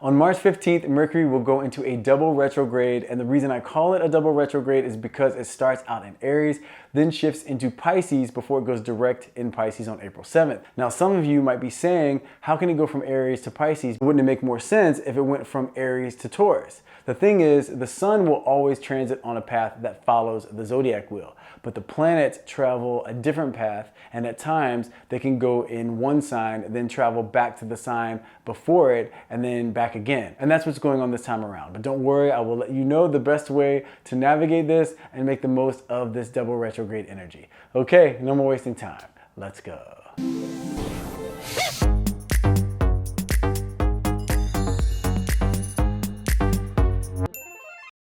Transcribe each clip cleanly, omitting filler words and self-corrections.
On March 15th, Mercury will go into a double retrograde, and the reason I call it a double retrograde is because it starts out in Aries, then shifts into Pisces before it goes direct in Pisces on April 7th. Now, some of you might be saying, how can it go from Aries to Pisces? Wouldn't it make more sense if it went from Aries to Taurus? The thing is, the sun will always transit on a path that follows the zodiac wheel, but the planets travel a different path, and at times they can go in one sign, then travel back to the sign before it, and then back again. And that's what's going on this time around. But don't worry, I will let you know the best way to navigate this and make the most of this double retrograde energy. Okay, no more wasting time. Let's go.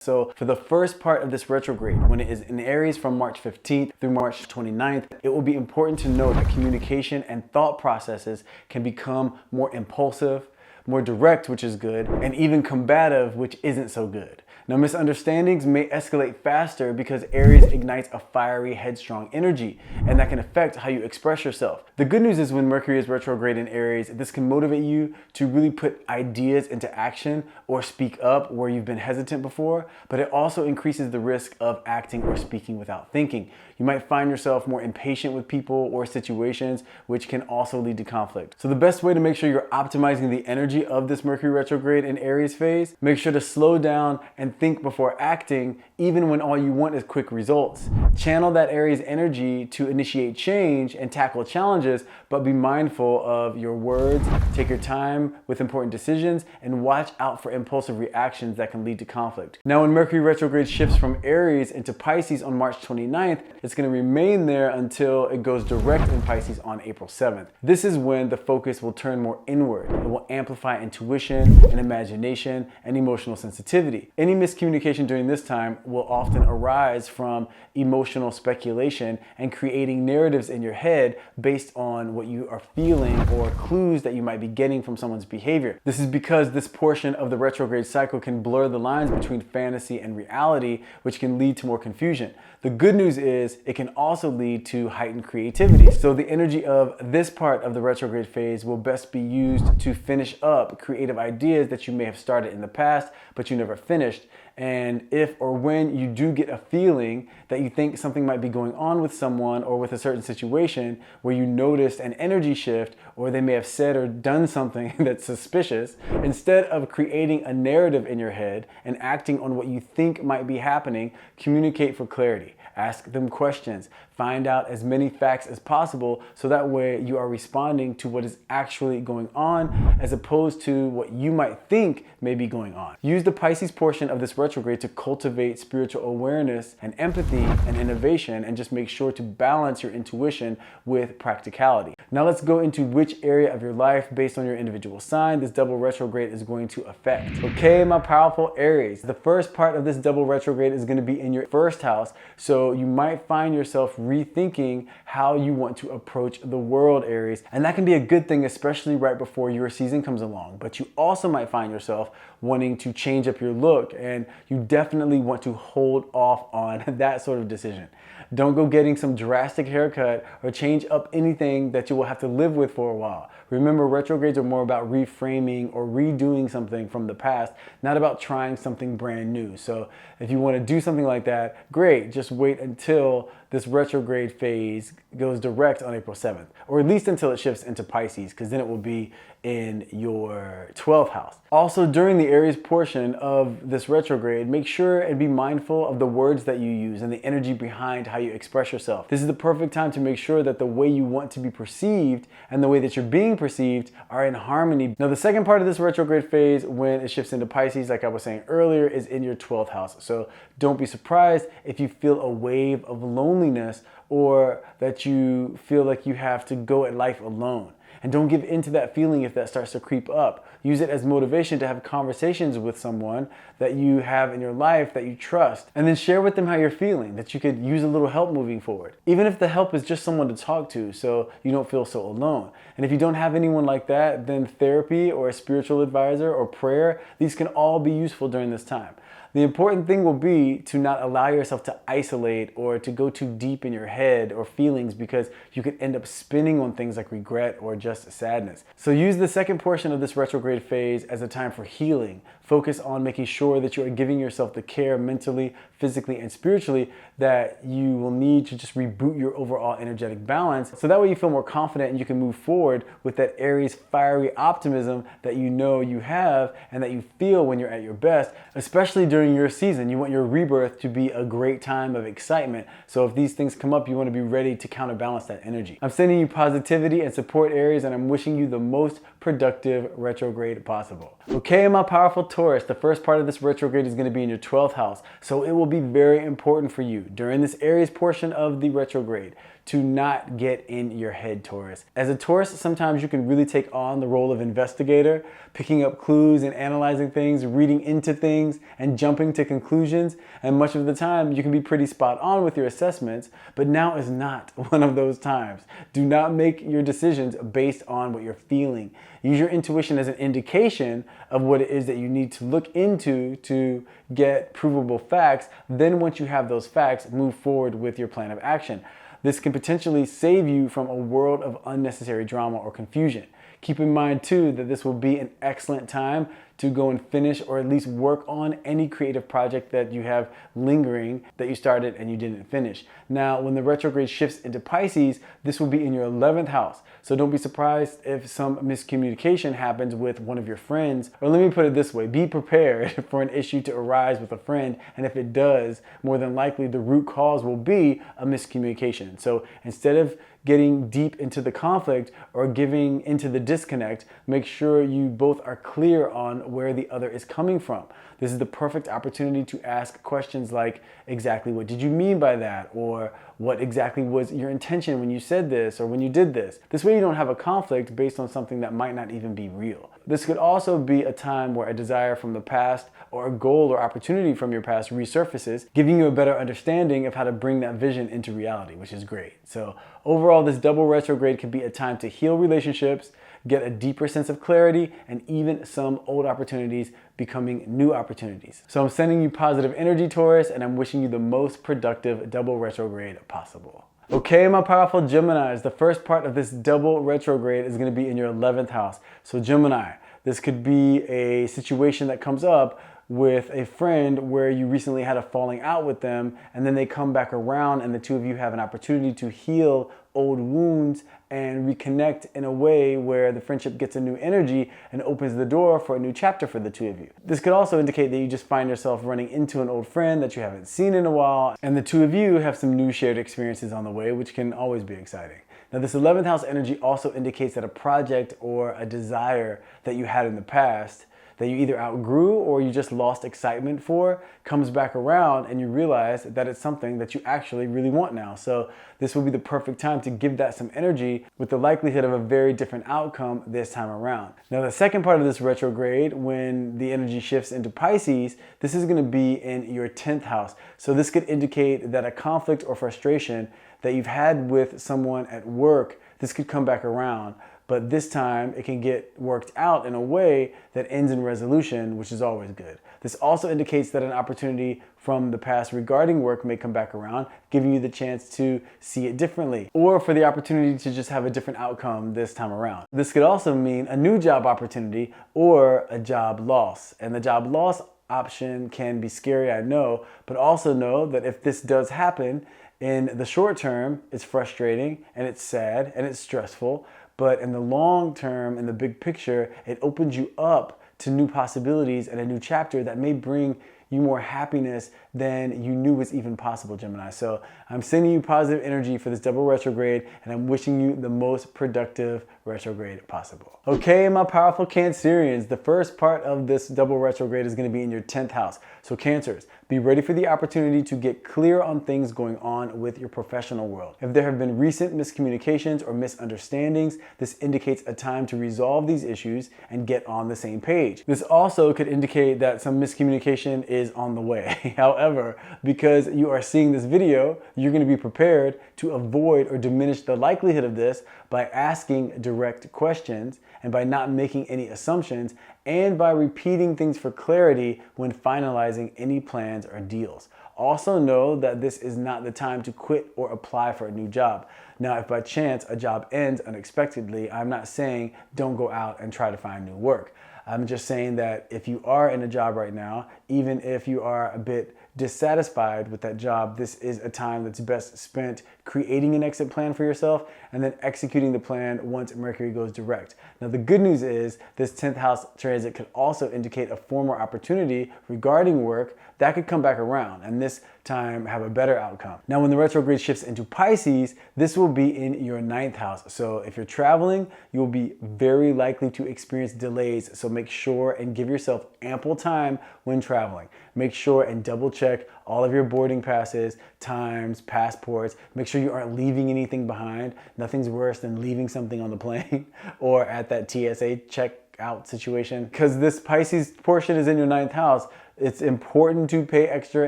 So for the first part of this retrograde, when it is in Aries from March 15th through March 29th, it will be important to note that communication and thought processes can become more impulsive, more direct, which is good, and even combative, which isn't so good. Now, misunderstandings may escalate faster because Aries ignites a fiery, headstrong energy, and that can affect how you express yourself. The good news is when Mercury is retrograde in Aries, this can motivate you to really put ideas into action or speak up where you've been hesitant before, but it also increases the risk of acting or speaking without thinking. You might find yourself more impatient with people or situations, which can also lead to conflict. So the best way to make sure you're optimizing the energy of this Mercury retrograde in Aries phase, make sure to slow down and think before acting, even when all you want is quick results. Channel that Aries energy to initiate change and tackle challenges, but be mindful of your words, take your time with important decisions, and watch out for impulsive reactions that can lead to conflict. Now, when Mercury retrograde shifts from Aries into Pisces on March 29th, it's going to remain there until it goes direct in Pisces on April 7th. This is when the focus will turn more inward. It will amplify intuition and imagination and emotional sensitivity. Any miscommunication during this time will often arise from emotional speculation and creating narratives in your head based on what you are feeling or clues that you might be getting from someone's behavior. This is because this portion of the retrograde cycle can blur the lines between fantasy and reality, which can lead to more confusion. The good news is it can also lead to heightened creativity. So the energy of this part of the retrograde phase will best be used to finish up creative ideas that you may have started in the past, but you never finished. And if or when you do get a feeling that you think something might be going on with someone or with a certain situation where you noticed an energy shift, or they may have said or done something that's suspicious, instead of creating a narrative in your head and acting on what you think might be happening, communicate for clarity. Ask them questions. Find out as many facts as possible so that way you are responding to what is actually going on as opposed to what you might think may be going on. Use the Pisces portion of this retrograde to cultivate spiritual awareness and empathy and innovation, and just make sure to balance your intuition with practicality. Now let's go into which area of your life based on your individual sign this double retrograde is going to affect. Okay, my powerful Aries, the first part of this double retrograde is going to be in your first house, so you might find yourself rethinking how you want to approach the world, Aries. And that can be a good thing, especially right before your season comes along. But you also might find yourself wanting to change up your look, and you definitely want to hold off on that sort of decision. Don't go getting some drastic haircut or change up anything that you will have to live with for a while. Remember, retrogrades are more about reframing or redoing something from the past, not about trying something brand new. So if you want to do something like that, great. Just wait until this retrograde phase goes direct on April 7th, or at least until it shifts into Pisces, because then it will be in your 12th house. Also, during the Aries portion of this retrograde, make sure and be mindful of the words that you use and the energy behind how you express yourself. This is the perfect time to make sure that the way you want to be perceived and the way that you're being perceived are in harmony. Now, the second part of this retrograde phase, when it shifts into Pisces, like I was saying earlier, is in your 12th house. So don't be surprised if you feel a wave of loneliness or that you feel like you have to go at life alone. And don't give in to that feeling if that starts to creep up. Use it as motivation to have conversations with someone that you have in your life that you trust. And then share with them how you're feeling, that you could use a little help moving forward. Even if the help is just someone to talk to so you don't feel so alone. And if you don't have anyone like that, then therapy or a spiritual advisor or prayer, these can all be useful during this time. The important thing will be to not allow yourself to isolate or to go too deep in your head or feelings, because you could end up spinning on things like regret or just sadness. So use the second portion of this retrograde phase as a time for healing. Focus on making sure that you are giving yourself the care mentally, physically, and spiritually that you will need to just reboot your overall energetic balance. So that way you feel more confident and you can move forward with that Aries fiery optimism that you know you have and that you feel when you're at your best, especially during your season. You want your rebirth to be a great time of excitement. So if these things come up, you want to be ready to counterbalance that energy. I'm sending you positivity and support, Aries, and I'm wishing you the most productive retrograde possible. Okay, my powerful Taurus, the first part of this retrograde is going to be in your 12th house. So it will be very important for you during this Aries portion of the retrograde to not get in your head, Taurus. As a Taurus, sometimes you can really take on the role of investigator, picking up clues and analyzing things, reading into things and jumping to conclusions. And much of the time you can be pretty spot on with your assessments, but now is not one of those times. Do not make your decisions based on what you're feeling. Use your intuition as an indication of what it is that you need to look into to get provable facts. Then once you have those facts, move forward with your plan of action. This can potentially save you from a world of unnecessary drama or confusion. Keep in mind too that this will be an excellent time to go and finish or at least work on any creative project that you have lingering that you started and you didn't finish. Now, when the retrograde shifts into Pisces, this will be in your 11th house. So don't be surprised if some miscommunication happens with one of your friends. Or let me put it this way, be prepared for an issue to arise with a friend. And if it does, more than likely the root cause will be a miscommunication. So instead of getting deep into the conflict or giving into the disconnect, make sure you both are clear on where the other is coming from. This is the perfect opportunity to ask questions like, exactly what did you mean by that? Or what exactly was your intention when you said this or when you did this? This way you don't have a conflict based on something that might not even be real. This could also be a time where a desire from the past or a goal or opportunity from your past resurfaces, giving you a better understanding of how to bring that vision into reality, which is great. So overall, this double retrograde can be a time to heal relationships, get a deeper sense of clarity, and even some old opportunities becoming new opportunities. So I'm sending you positive energy, Taurus, and I'm wishing you the most productive double retrograde possible. Okay, my powerful Geminis, the first part of this double retrograde is going to be in your 11th house. So Gemini, this could be a situation that comes up with a friend where you recently had a falling out with them, and then they come back around and the two of you have an opportunity to heal old wounds and reconnect in a way where the friendship gets a new energy and opens the door for a new chapter for the two of you. This could also indicate that you just find yourself running into an old friend that you haven't seen in a while, and the two of you have some new shared experiences on the way, which can always be exciting. Now, this 11th house energy also indicates that a project or a desire that you had in the past that you either outgrew or you just lost excitement for comes back around and you realize that it's something that you actually really want now. So this will be the perfect time to give that some energy with the likelihood of a very different outcome this time around. Now, the second part of this retrograde, when the energy shifts into Pisces, this is going to be in your 10th house. So this could indicate that a conflict or frustration that you've had with someone at work, this could come back around. But this time it can get worked out in a way that ends in resolution, which is always good. This also indicates that an opportunity from the past regarding work may come back around, giving you the chance to see it differently, or for the opportunity to just have a different outcome this time around. This could also mean a new job opportunity or a job loss. And the job loss option can be scary, I know, but also know that if this does happen, in the short term, it's frustrating and it's sad and it's stressful. But in the long term, in the big picture, it opens you up to new possibilities and a new chapter that may bring you more happiness than you knew was even possible, Gemini. So I'm sending you positive energy for this double retrograde, and I'm wishing you the most productive retrograde possible. Okay, my powerful Cancerians, the first part of this double retrograde is going to be in your 10th house. So Cancers, be ready for the opportunity to get clear on things going on with your professional world. If there have been recent miscommunications or misunderstandings, this indicates a time to resolve these issues and get on the same page. This also could indicate that some miscommunication is on the way. However, because you are seeing this video, you're going to be prepared to avoid or diminish the likelihood of this by asking direct questions and by not making any assumptions and by repeating things for clarity when finalizing any plans or deals. Also know that this is not the time to quit or apply for a new job. Now, if by chance a job ends unexpectedly, I'm not saying don't go out and try to find new work. I'm just saying that if you are in a job right now, even if you are a bit dissatisfied with that job, this is a time that's best spent creating an exit plan for yourself and then executing the plan once Mercury goes direct. Now, the good news is this 10th house transit could also indicate a former opportunity regarding work that could come back around and this time have a better outcome. Now, when the retrograde shifts into Pisces, this will be in your 9th house. So if you're traveling, you'll be very likely to experience delays. So make sure and give yourself ample time when traveling. Make sure and double check all of your boarding passes, times, passports. Make sure you aren't leaving anything behind. Nothing's worse than leaving something on the plane or at that TSA checkout situation. Because this Pisces portion is in your 9th house, it's important to pay extra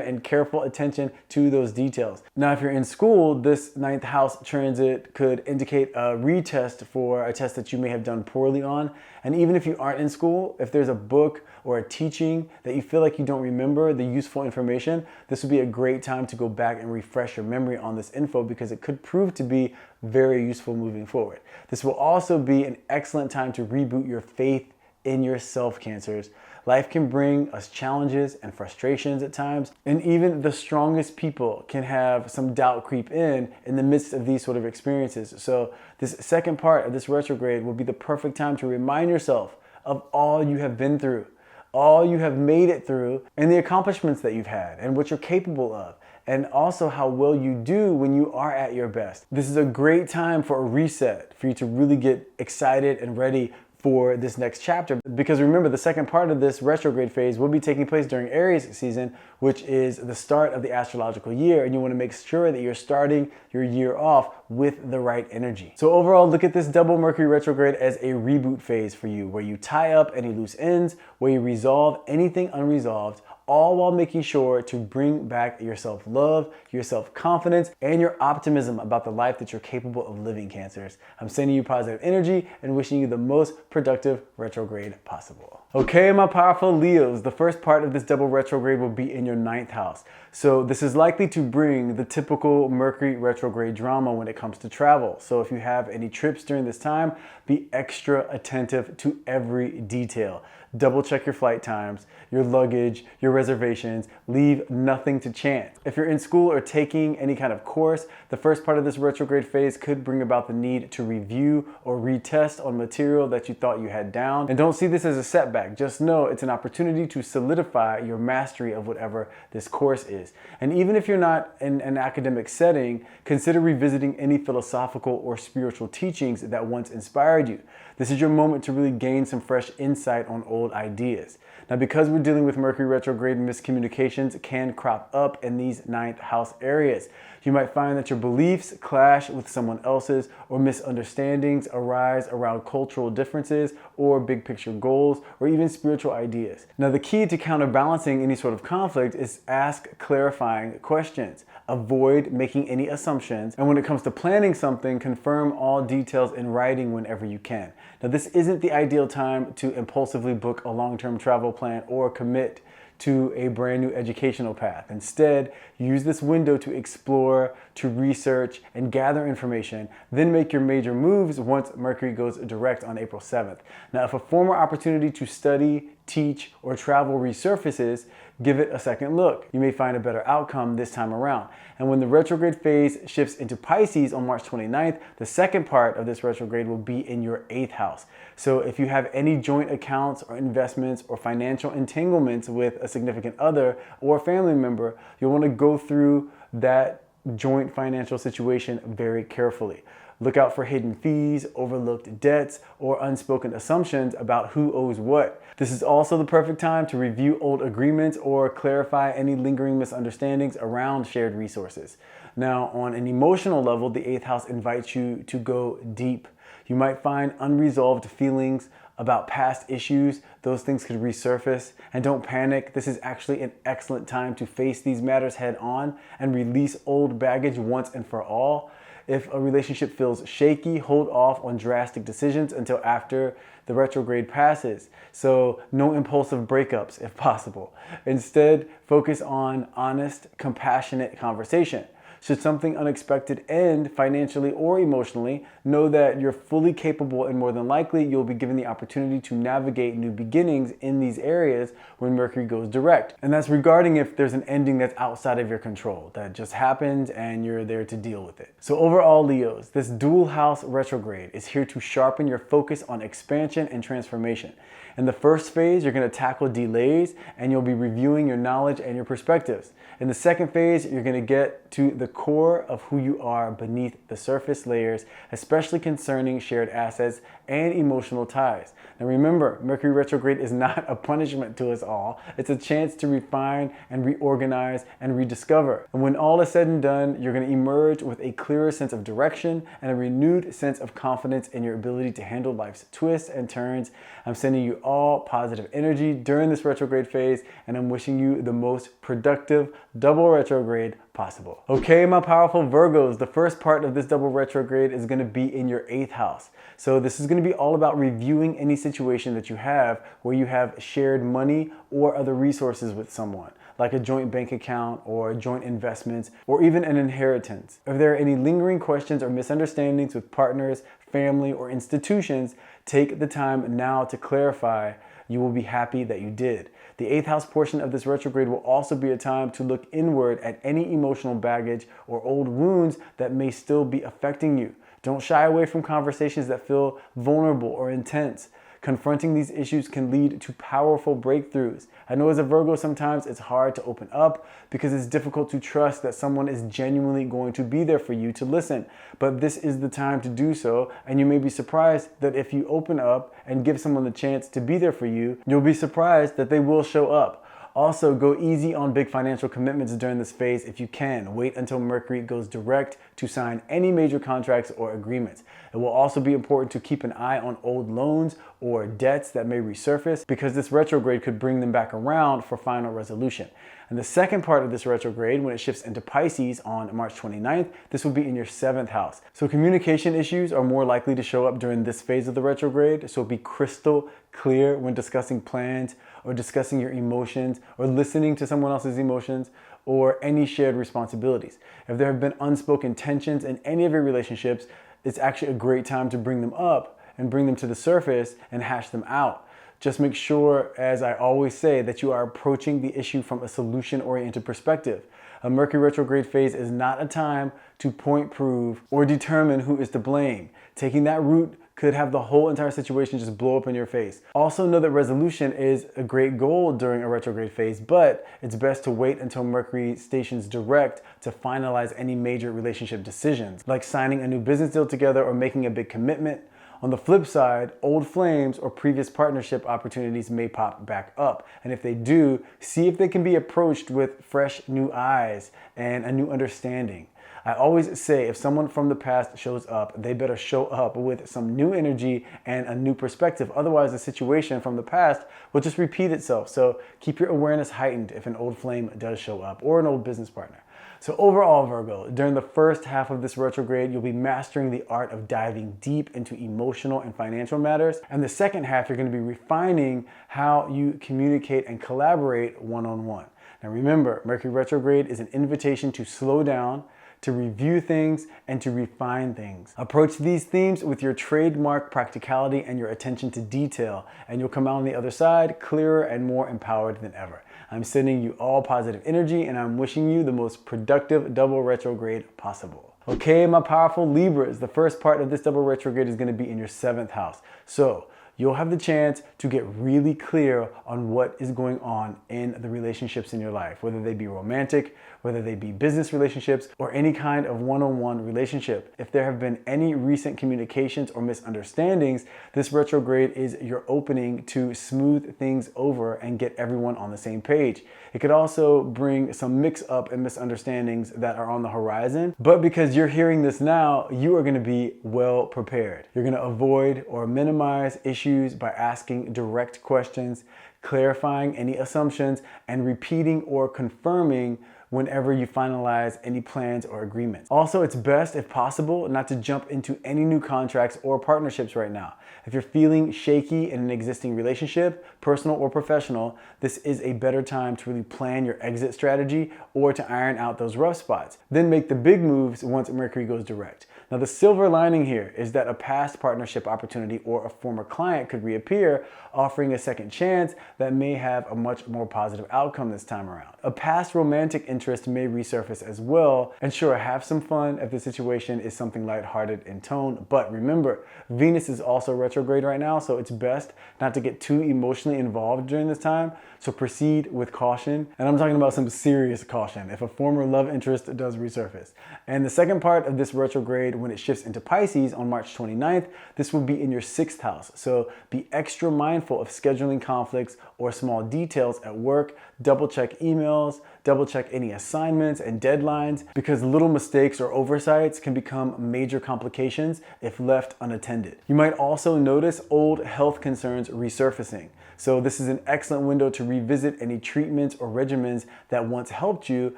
and careful attention to those details. Now, if you're in school, this 9th house transit could indicate a retest for a test that you may have done poorly on. And even if you aren't in school, if there's a book or a teaching that you feel like you don't remember the useful information, this would be a great time to go back and refresh your memory on this info because it could prove to be very useful moving forward. This will also be an excellent time to reboot your faith in yourself, Cancers. Life can bring us challenges and frustrations at times, and even the strongest people can have some doubt creep in the midst of these sort of experiences. So this second part of this retrograde will be the perfect time to remind yourself of all you have been through, all you have made it through, and the accomplishments that you've had and what you're capable of, and also how well you do when you are at your best. This is a great time for a reset, for you to really get excited and ready for this next chapter. Because remember, the second part of this retrograde phase will be taking place during Aries season, which is the start of the astrological year, and you want to make sure that you're starting your year off with the right energy. So overall, look at this double Mercury retrograde as a reboot phase for you, where you tie up any loose ends, where you resolve anything unresolved, all while making sure to bring back your self-love, your self-confidence, and your optimism about the life that you're capable of living, Cancers. I'm sending you positive energy and wishing you the most productive retrograde possible. Okay, my powerful Leos, the first part of this double retrograde will be in your 9th house. So this is likely to bring the typical Mercury retrograde drama when it comes to travel. So if you have any trips during this time, be extra attentive to every detail. Double check your flight times, your luggage, your reservations. Leave nothing to chance. If you're in school or taking any kind of course, the first part of this retrograde phase could bring about the need to review or retest on material that you thought you had down. And don't see this as a setback. Just know it's an opportunity to solidify your mastery of whatever this course is. And even if you're not in an academic setting, consider revisiting any philosophical or spiritual teachings that once inspired you. This is your moment to really gain some fresh insight on old ideas. Now, because we're dealing with Mercury retrograde, miscommunications can crop up in these 9th house areas. You might find that your beliefs clash with someone else's, or misunderstandings arise around cultural differences or big picture goals or even spiritual ideas. Now, the key to counterbalancing any sort of conflict is ask clarifying questions. Avoid making any assumptions, and when it comes to planning something, confirm all details in writing whenever you can. Now, this isn't the ideal time to impulsively book a long-term travel plan or commit to a brand new educational path. Instead, use this window to explore, to research, and gather information, then make your major moves once Mercury goes direct on April 7th. Now, if a former opportunity to study, teach, or travel resurfaces, give it a second look. You may find a better outcome this time around. And when the retrograde phase shifts into Pisces on March 29th, the second part of this retrograde will be in your 8th house. So if you have any joint accounts or investments or financial entanglements with a significant other or family member, you'll want to go through that joint financial situation very carefully. Look out for hidden fees, overlooked debts, or unspoken assumptions about who owes what. This is also the perfect time to review old agreements or clarify any lingering misunderstandings around shared resources. Now, on an emotional level, the 8th house invites you to go deep. You might find unresolved feelings about past issues, those things could resurface. And don't panic, this is actually an excellent time to face these matters head on and release old baggage once and for all. If a relationship feels shaky, hold off on drastic decisions until after the retrograde passes. So no impulsive breakups if possible. Instead, focus on honest, compassionate conversation. Should something unexpected end financially or emotionally, know that you're fully capable and more than likely you'll be given the opportunity to navigate new beginnings in these areas when Mercury goes direct. And that's regarding if there's an ending that's outside of your control, that just happened and you're there to deal with it. So overall, Leos, this dual house retrograde is here to sharpen your focus on expansion and transformation. In the first phase, you're going to tackle delays and you'll be reviewing your knowledge and your perspectives. In the second phase, you're going to get to the core of who you are beneath the surface layers, especially concerning shared assets and emotional ties. Now remember, Mercury retrograde is not a punishment to us all. It's a chance to refine and reorganize and rediscover. And when all is said and done, you're going to emerge with a clearer sense of direction and a renewed sense of confidence in your ability to handle life's twists and turns. I'm sending you all positive energy during this retrograde phase, and I'm wishing you the most productive double retrograde possible. Okay, my powerful Virgos, the first part of this double retrograde is going to be in your 8th house. So this is going to be all about reviewing any situation that you have where you have shared money or other resources with someone, like a joint bank account or joint investments or even an inheritance. If there are any lingering questions or misunderstandings with partners, family, or institutions, take the time now to clarify. You will be happy that you did. The 8th house portion of this retrograde will also be a time to look inward at any emotional baggage or old wounds that may still be affecting you. Don't shy away from conversations that feel vulnerable or intense. Confronting these issues can lead to powerful breakthroughs. I know as a Virgo, sometimes it's hard to open up because it's difficult to trust that someone is genuinely going to be there for you to listen. But this is the time to do so, and you may be surprised that if you open up and give someone the chance to be there for you, you'll be surprised that they will show up. Also, go easy on big financial commitments during this phase if you can. Wait until Mercury goes direct to sign any major contracts or agreements. It will also be important to keep an eye on old loans or debts that may resurface because this retrograde could bring them back around for final resolution. And the second part of this retrograde, when it shifts into Pisces on March 29th, this will be in your 7th house. So communication issues are more likely to show up during this phase of the retrograde. So be crystal clear when discussing plans or discussing your emotions or listening to someone else's emotions or any shared responsibilities. If there have been unspoken tensions in any of your relationships, it's actually a great time to bring them up and bring them to the surface and hash them out. Just make sure, as I always say, that you are approaching the issue from a solution-oriented perspective. A Mercury retrograde phase is not a time to point, prove, or determine who is to blame. Taking that route could have the whole entire situation just blow up in your face. Also know that resolution is a great goal during a retrograde phase, but it's best to wait until Mercury stations direct to finalize any major relationship decisions, like signing a new business deal together or making a big commitment. On the flip side, old flames or previous partnership opportunities may pop back up. And if they do, see if they can be approached with fresh new eyes and a new understanding. I always say if someone from the past shows up, they better show up with some new energy and a new perspective. Otherwise, the situation from the past will just repeat itself. So keep your awareness heightened if an old flame does show up or an old business partner. So overall, Virgo, during the first half of this retrograde, you'll be mastering the art of diving deep into emotional and financial matters. And the second half, you're going to be refining how you communicate and collaborate one-on-one. Now remember, Mercury retrograde is an invitation to slow down, to review things, and to refine things. Approach these themes with your trademark practicality and your attention to detail, and you'll come out on the other side clearer and more empowered than ever. I'm sending you all positive energy, and I'm wishing you the most productive double retrograde possible. Okay, my powerful Libras, the first part of this double retrograde is going to be in your 7th house. So you'll have the chance to get really clear on what is going on in the relationships in your life, whether they be romantic, whether they be business relationships, or any kind of one-on-one relationship. If there have been any recent communications or misunderstandings, this retrograde is your opening to smooth things over and get everyone on the same page. It could also bring some mix-up and misunderstandings that are on the horizon, but because you're hearing this now, you are going to be well prepared. You're going to avoid or minimize issues issues by asking direct questions, clarifying any assumptions, and repeating or confirming whenever you finalize any plans or agreements. Also, it's best, if possible, not to jump into any new contracts or partnerships right now. If you're feeling shaky in an existing relationship, personal or professional, this is a better time to really plan your exit strategy or to iron out those rough spots. Then make the big moves once Mercury goes direct. Now, the silver lining here is that a past partnership opportunity or a former client could reappear, offering a second chance that may have a much more positive outcome this time around. A past romantic interest may resurface as well, and sure, have some fun if the situation is something lighthearted in tone, but remember, Venus is also retrograde right now, so it's best not to get too emotionally involved during this time, so proceed with caution, and I'm talking about some serious caution if a former love interest does resurface. And the second part of this retrograde, when it shifts into Pisces on March 29th, this will be in your 6th house, so be extra mindful of scheduling conflicts or small details at work. Double check emails, double check any assignments and deadlines, because little mistakes or oversights can become major complications if left unattended. You might also notice old health concerns resurfacing. So this is an excellent window to revisit any treatments or regimens that once helped you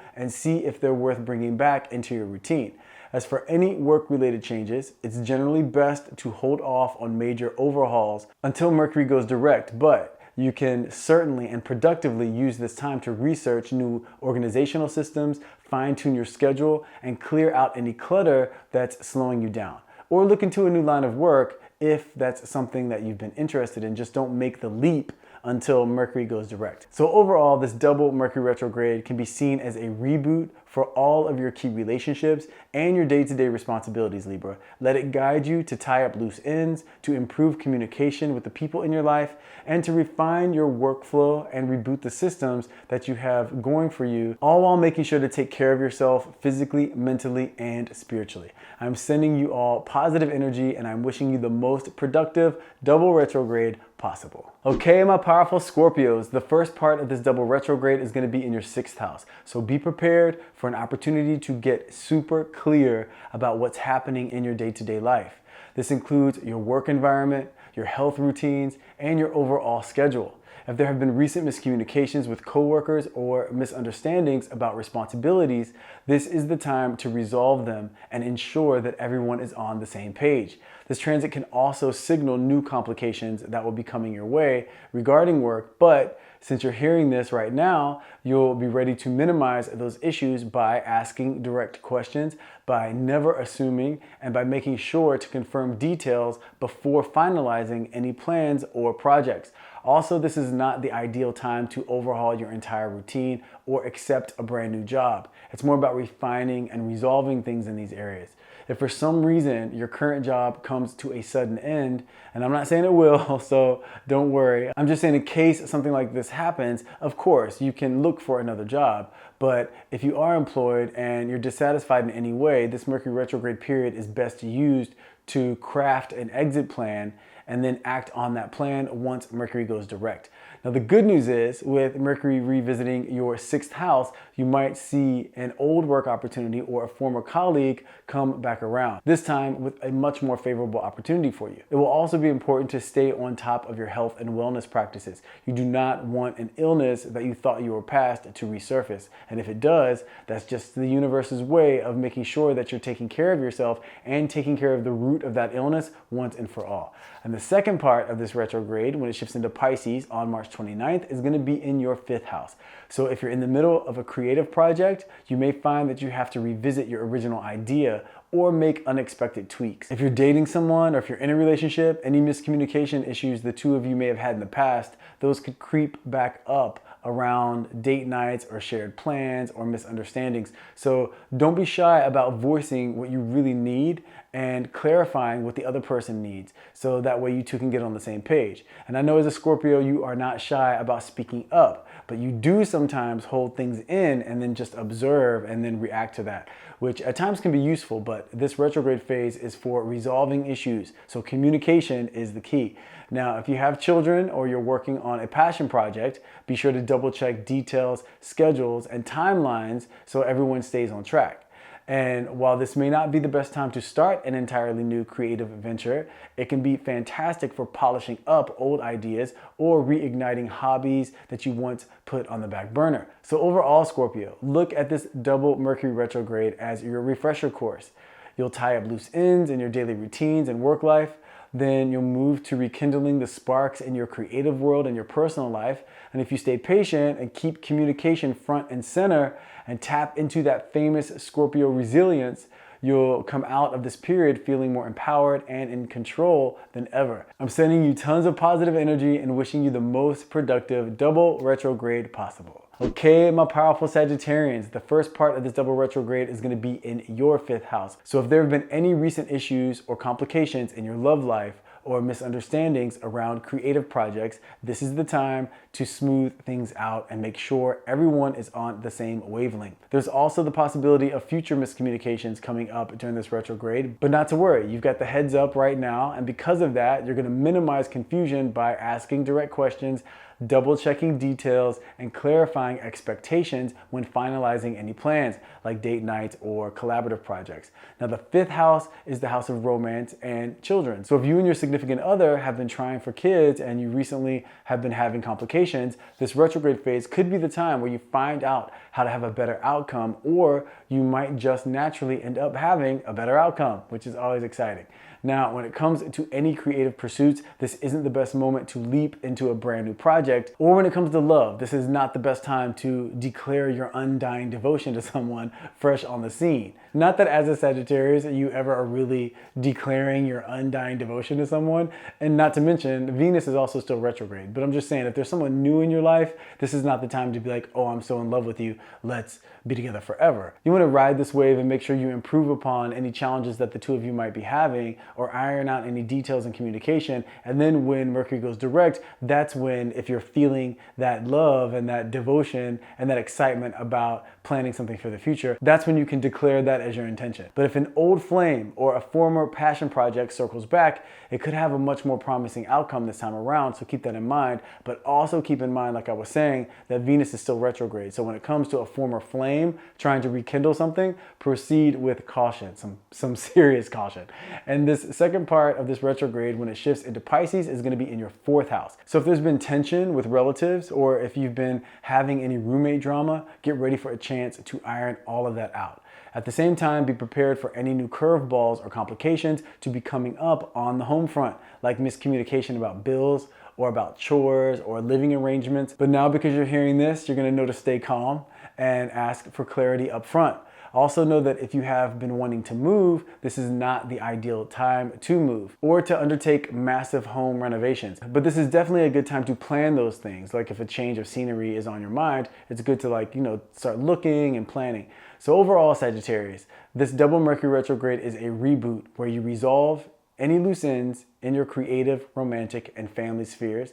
and see if they're worth bringing back into your routine. As for any work-related changes, it's generally best to hold off on major overhauls until Mercury goes direct, but you can certainly and productively use this time to research new organizational systems, fine-tune your schedule, and clear out any clutter that's slowing you down. Or look into a new line of work if that's something that you've been interested in. Just don't make the leap until Mercury goes direct. So overall, this double Mercury retrograde can be seen as a reboot for all of your key relationships and your day-to-day responsibilities, Libra. Let it guide you to tie up loose ends, to improve communication with the people in your life, and to refine your workflow and reboot the systems that you have going for you, all while making sure to take care of yourself physically, mentally, and spiritually. I'm sending you all positive energy, and I'm wishing you the most productive double retrograde possible. Okay, my powerful Scorpios, the first part of this double retrograde is going to be in your 6th house. So be prepared for an opportunity to get super clear about what's happening in your day-to-day life. This includes your work environment, your health routines, and your overall schedule. If there have been recent miscommunications with coworkers or misunderstandings about responsibilities, this is the time to resolve them and ensure that everyone is on the same page. This transit can also signal new complications that will be coming your way regarding work, but since you're hearing this right now, you'll be ready to minimize those issues by asking direct questions, by never assuming, and by making sure to confirm details before finalizing any plans or projects. Also, this is not the ideal time to overhaul your entire routine or accept a brand new job. It's more about refining and resolving things in these areas. If for some reason your current job comes to a sudden end, and I'm not saying it will, so don't worry. I'm just saying in case something like this happens, of course, you can look for another job. But if you are employed and you're dissatisfied in any way, this Mercury retrograde period is best used to craft an exit plan and then act on that plan once Mercury goes direct. Now, the good news is with Mercury revisiting your 6th house, you might see an old work opportunity or a former colleague come back around, this time with a much more favorable opportunity for you. It will also be important to stay on top of your health and wellness practices. You do not want an illness that you thought you were past to resurface. And if it does, that's just the universe's way of making sure that you're taking care of yourself and taking care of the root of that illness once and for all. And the second part of this retrograde, when it shifts into Pisces on March 29th, is going to be in your 5th house. So if you're in the middle of a creative project, you may find that you have to revisit your original idea or make unexpected tweaks. If you're dating someone or if you're in a relationship, any miscommunication issues the two of you may have had in the past, those could creep back up around date nights or shared plans or misunderstandings. So don't be shy about voicing what you really need and clarifying what the other person needs, so that way you two can get on the same page. And I know as a Scorpio, you are not shy about speaking up, but you do sometimes hold things in and then just observe and then react to that, which at times can be useful, but this retrograde phase is for resolving issues. So communication is the key. Now, if you have children or you're working on a passion project, be sure to double check details, schedules, and timelines so everyone stays on track. And while this may not be the best time to start an entirely new creative venture, it can be fantastic for polishing up old ideas or reigniting hobbies that you once put on the back burner. So overall, Scorpio, look at this double Mercury retrograde as your refresher course. You'll tie up loose ends in your daily routines and work life. Then you'll move to rekindling the sparks in your creative world and your personal life. And if you stay patient and keep communication front and center and tap into that famous Scorpio resilience, you'll come out of this period feeling more empowered and in control than ever. I'm sending you tons of positive energy and wishing you the most productive double retrograde possible. Okay, my powerful Sagittarians, the first part of this double retrograde is going to be in your 5th house. So if there have been any recent issues or complications in your love life or misunderstandings around creative projects, this is the time to smooth things out and make sure everyone is on the same wavelength. There's also the possibility of future miscommunications coming up during this retrograde, but not to worry, you've got the heads up right now, and because of that, you're going to minimize confusion by asking direct questions, double checking details, and clarifying expectations when finalizing any plans like date nights or collaborative projects. Now, the 5th house is the house of romance and children. So if you and your significant other have been trying for kids and you recently have been having complications, this retrograde phase could be the time where you find out how to have a better outcome, or you might just naturally end up having a better outcome, which is always exciting. Now, when it comes to any creative pursuits, this isn't the best moment to leap into a brand new project. Or when it comes to love, this is not the best time to declare your undying devotion to someone fresh on the scene. Not that as a Sagittarius, you ever are really declaring your undying devotion to someone. And not to mention, Venus is also still retrograde. But I'm just saying, if there's someone new in your life, this is not the time to be like, oh, I'm so in love with you, let's be together forever. You want to ride this wave and make sure you improve upon any challenges that the two of you might be having, or iron out any details in communication. And then when Mercury goes direct, that's when, if you're feeling that love and that devotion and that excitement about planning something for the future, that's when you can declare that as your intention. But if an old flame or a former passion project circles back, it could have a much more promising outcome this time around. So keep that in mind, but also keep in mind, like I was saying, that Venus is still retrograde. So when it comes to a former flame trying to rekindle something, proceed with caution, some serious caution. And this second part of this retrograde, when it shifts into Pisces, is going to be in your 4th house. So if there's been tension with relatives, or if you've been having any roommate drama, get ready for a chance to iron all of that out. At the same time, be prepared for any new curveballs or complications to be coming up on the home front, like miscommunication about bills or about chores or living arrangements. But now, because you're hearing this, you're going to know to stay calm and ask for clarity up front. Also know that if you have been wanting to move, this is not the ideal time to move or to undertake massive home renovations. But this is definitely a good time to plan those things. Like if a change of scenery is on your mind, it's good to start looking and planning. So overall, Sagittarius, this double Mercury retrograde is a reboot where you resolve any loose ends in your creative, romantic, and family spheres.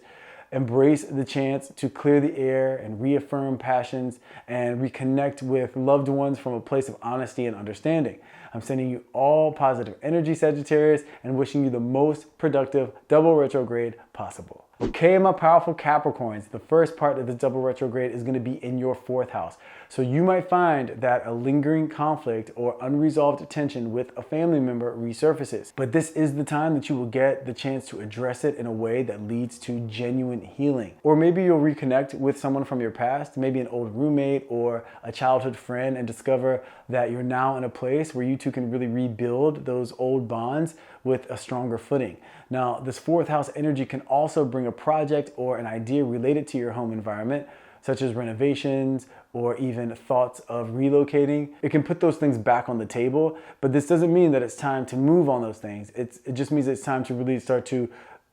Embrace the chance to clear the air and reaffirm passions and reconnect with loved ones from a place of honesty and understanding. I'm sending you all positive energy, Sagittarius, and wishing you the most productive double retrograde possible. Okay, my powerful Capricorns, the first part of this double retrograde is going to be in your 4th house. So you might find that a lingering conflict or unresolved tension with a family member resurfaces. But this is the time that you will get the chance to address it in a way that leads to genuine healing. Or maybe you'll reconnect with someone from your past, maybe an old roommate or a childhood friend, and discover that you're now in a place where you two can really rebuild those old bonds with a stronger footing. Now, this 4th house energy can also bring a project or an idea related to your home environment, such as renovations or even thoughts of relocating. It can put those things back on the table, but this doesn't mean that it's time to move on those things. It just means it's time to really start to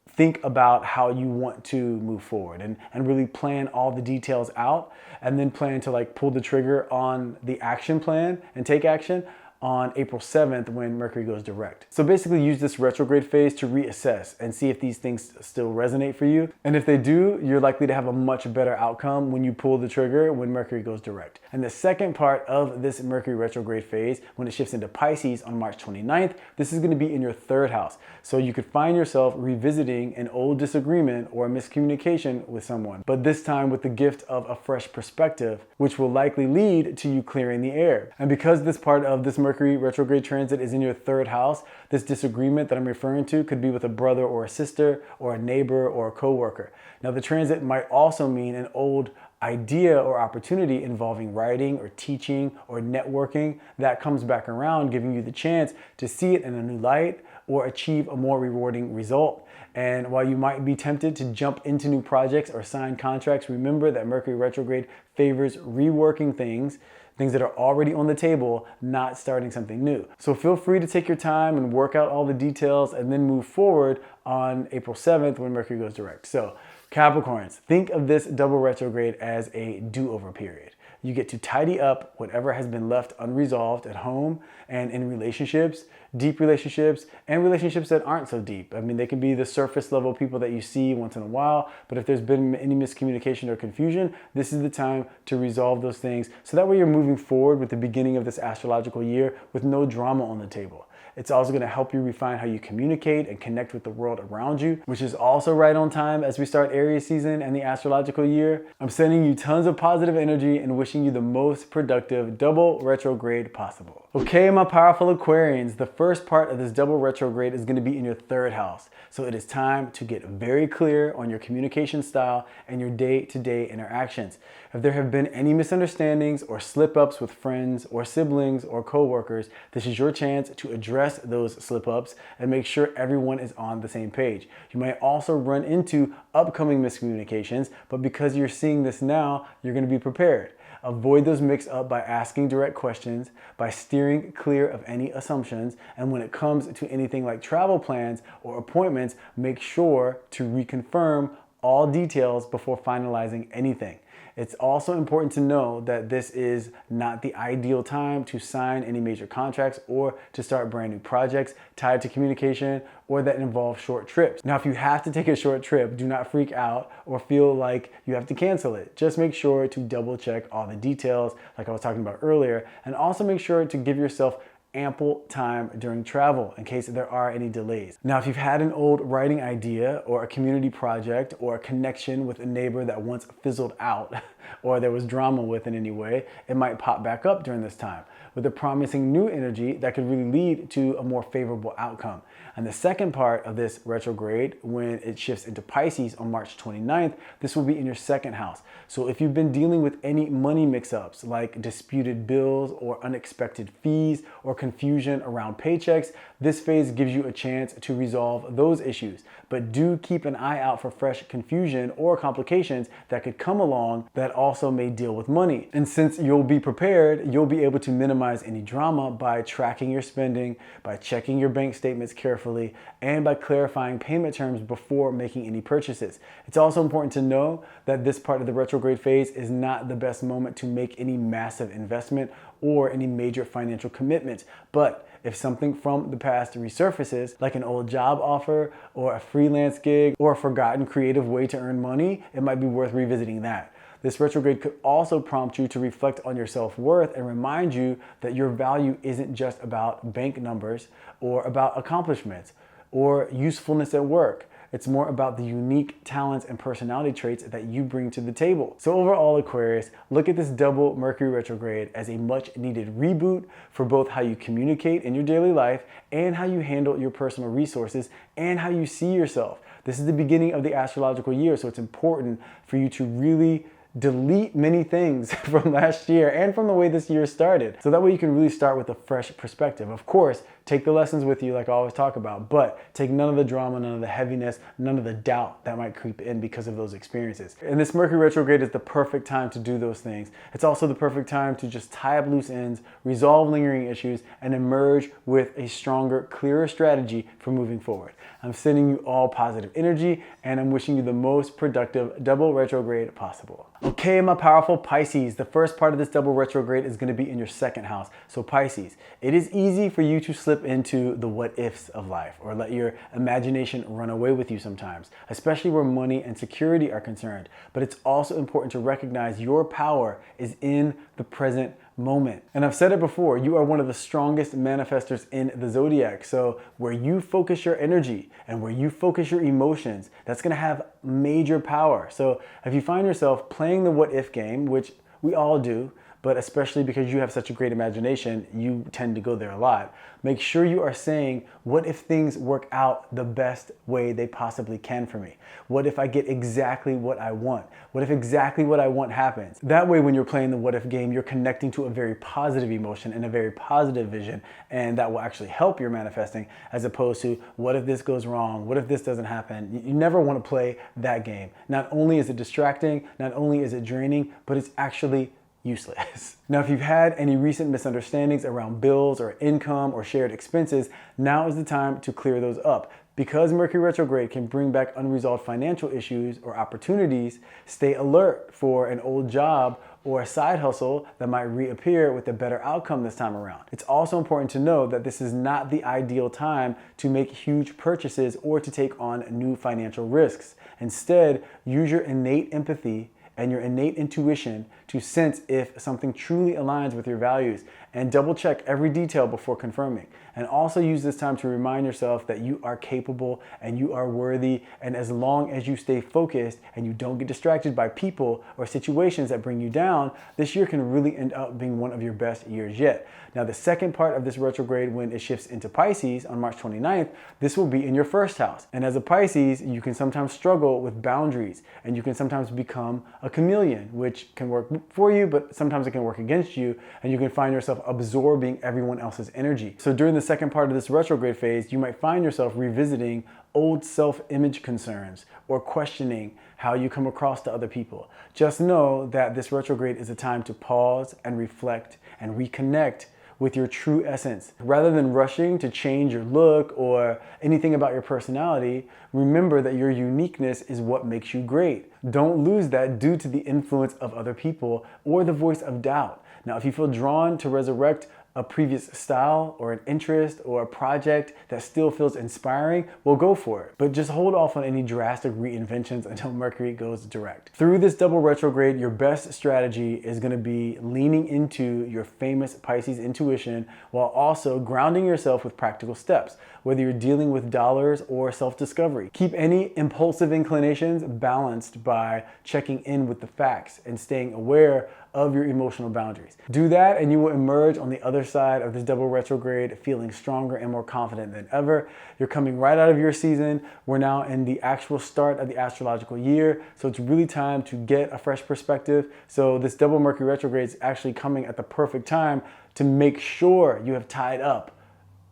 think about how you want to move forward and really plan all the details out, and then plan to pull the trigger on the action plan and take action on April 7th when Mercury goes direct. So basically use this retrograde phase to reassess and see if these things still resonate for you. And if they do, you're likely to have a much better outcome when you pull the trigger when Mercury goes direct. And the second part of this Mercury retrograde phase, when it shifts into Pisces on March 29th, this is going to be in your 3rd house. So you could find yourself revisiting an old disagreement or a miscommunication with someone, but this time with the gift of a fresh perspective, which will likely lead to you clearing the air. And because this part of this Mercury Mercury retrograde transit is in your third house, this disagreement that I'm referring to could be with a brother or a sister or a neighbor or a coworker. Now, the transit might also mean an old idea or opportunity involving writing or teaching or networking that comes back around, giving you the chance to see it in a new light or achieve a more rewarding result. And while you might be tempted to jump into new projects or sign contracts, remember that Mercury retrograde favors reworking things that are already on the table, not starting something new. So feel free to take your time and work out all the details and then move forward on April 7th when Mercury goes direct. So Capricorns, think of this double retrograde as a do-over period. You get to tidy up whatever has been left unresolved at home and in relationships, deep relationships, and relationships that aren't so deep. I mean, they can be the surface level people that you see once in a while, but if there's been any miscommunication or confusion, this is the time to resolve those things. So that way you're moving forward with the beginning of this astrological year with no drama on the table. It's also going to help you refine how you communicate and connect with the world around you, which is also right on time as we start Aries season and the astrological year. I'm sending you tons of positive energy and wishing you the most productive double retrograde possible. Okay, my powerful Aquarians, the first part of this double retrograde is going to be in your third house. So it is time to get very clear on your communication style and your day-to-day interactions. If there have been any misunderstandings or slip-ups with friends or siblings or coworkers, this is your chance to address those slip-ups and make sure everyone is on the same page. You might also run into upcoming miscommunications, but because you're seeing this now, you're going to be prepared. Avoid those mix-up by asking direct questions, by steering clear of any assumptions, and when it comes to anything like travel plans or appointments, make sure to reconfirm all details before finalizing anything. It's also important to know that this is not the ideal time to sign any major contracts or to start brand new projects tied to communication or that involve short trips. Now, if you have to take a short trip, do not freak out or feel like you have to cancel it. Just make sure to double check all the details like I was talking about earlier, and also make sure to give yourself ample time during travel in case there are any delays. Now, if you've had an old writing idea or a community project or a connection with a neighbor that once fizzled out or there was drama with in any way, it might pop back up during this time with a promising new energy that could really lead to a more favorable outcome. And the second part of this retrograde, when it shifts into Pisces on March 29th, this will be in your second house. So if you've been dealing with any money mix-ups like disputed bills or unexpected fees or confusion around paychecks, this phase gives you a chance to resolve those issues. But do keep an eye out for fresh confusion or complications that could come along that also may deal with money. And since you'll be prepared, you'll be able to minimize any drama by tracking your spending, by checking your bank statements carefully, and by clarifying payment terms before making any purchases. It's also important to know that this part of the retrograde phase is not the best moment to make any massive investment or any major financial commitments. But if something from the past resurfaces, like an old job offer or a freelance gig or a forgotten creative way to earn money, it might be worth revisiting that. This retrograde could also prompt you to reflect on your self-worth and remind you that your value isn't just about bank numbers or about accomplishments or usefulness at work. It's more about the unique talents and personality traits that you bring to the table. So overall, Aquarius, look at this double Mercury retrograde as a much needed reboot for both how you communicate in your daily life and how you handle your personal resources and how you see yourself. This is the beginning of the astrological year, so it's important for you to really delete many things from last year and from the way this year started. So that way you can really start with a fresh perspective. Of course, take the lessons with you like I always talk about, but take none of the drama, none of the heaviness, none of the doubt that might creep in because of those experiences. And this Mercury retrograde is the perfect time to do those things. It's also the perfect time to just tie up loose ends, resolve lingering issues, and emerge with a stronger, clearer strategy for moving forward. I'm sending you all positive energy, and I'm wishing you the most productive double retrograde possible. Okay, my powerful Pisces, the first part of this double retrograde is going to be in your second house. So Pisces, it is easy for you to slip into the what ifs of life or let your imagination run away with you sometimes, especially where money and security are concerned. But it's also important to recognize your power is in the present moment. And I've said it before, you are one of the strongest manifestors in the Zodiac. So where you focus your energy and where you focus your emotions, that's going to have major power. So if you find yourself playing the what if game, which we all do, but especially because you have such a great imagination, you tend to go there a lot. Make sure you are saying, what if things work out the best way they possibly can for me? What if I get exactly what I want? What if exactly what I want happens? That way, when you're playing the what if game, you're connecting to a very positive emotion and a very positive vision, and that will actually help your manifesting, as opposed to what if this goes wrong? What if this doesn't happen? You never want to play that game. Not only is it distracting, not only is it draining, but it's actually useless. Now, if you've had any recent misunderstandings around bills or income or shared expenses, now is the time to clear those up. Because Mercury retrograde can bring back unresolved financial issues or opportunities, stay alert for an old job or a side hustle that might reappear with a better outcome this time around. It's also important to know that this is not the ideal time to make huge purchases or to take on new financial risks. Instead, use your innate empathy and your innate intuition to sense if something truly aligns with your values, and double check every detail before confirming. And also use this time to remind yourself that you are capable and you are worthy, and as long as you stay focused and you don't get distracted by people or situations that bring you down, this year can really end up being one of your best years yet. Now, the second part of this retrograde, when it shifts into Pisces on March 29th, this will be in your first house. And as a Pisces, you can sometimes struggle with boundaries, and you can sometimes become a chameleon, which can work for you, but sometimes it can work against you, and you can find yourself absorbing everyone else's energy. So during the second part of this retrograde phase, you might find yourself revisiting old self-image concerns or questioning how you come across to other people. Just know that this retrograde is a time to pause and reflect and reconnect with your true essence. Rather than rushing to change your look or anything about your personality, remember that your uniqueness is what makes you great. Don't lose that due to the influence of other people or the voice of doubt. Now, if you feel drawn to resurrect a previous style or an interest or a project that still feels inspiring, well, go for it. But just hold off on any drastic reinventions until Mercury goes direct. Through this double retrograde, your best strategy is going to be leaning into your famous Pisces intuition while also grounding yourself with practical steps, whether you're dealing with dollars or self-discovery. Keep any impulsive inclinations balanced by checking in with the facts and staying aware of your emotional boundaries. Do that and you will emerge on the other side of this double retrograde feeling stronger and more confident than ever. You're coming right out of your season. We're now in the actual start of the astrological year, so it's really time to get a fresh perspective. So this double Mercury retrograde is actually coming at the perfect time to make sure you have tied up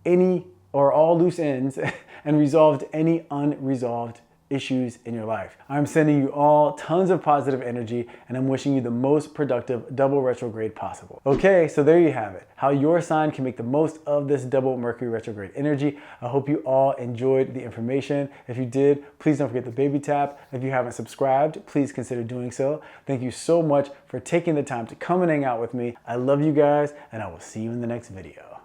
any or all loose ends and resolved any unresolved issues in your life. I'm sending you all tons of positive energy, and I'm wishing you the most productive double retrograde possible. Okay, so there you have it, how your sign can make the most of this double Mercury retrograde energy. I hope you all enjoyed the information. If you did, please don't forget the baby tap. If you haven't subscribed, please consider doing so. Thank you so much for taking the time to come and hang out with me. I love you guys, and I will see you in the next video.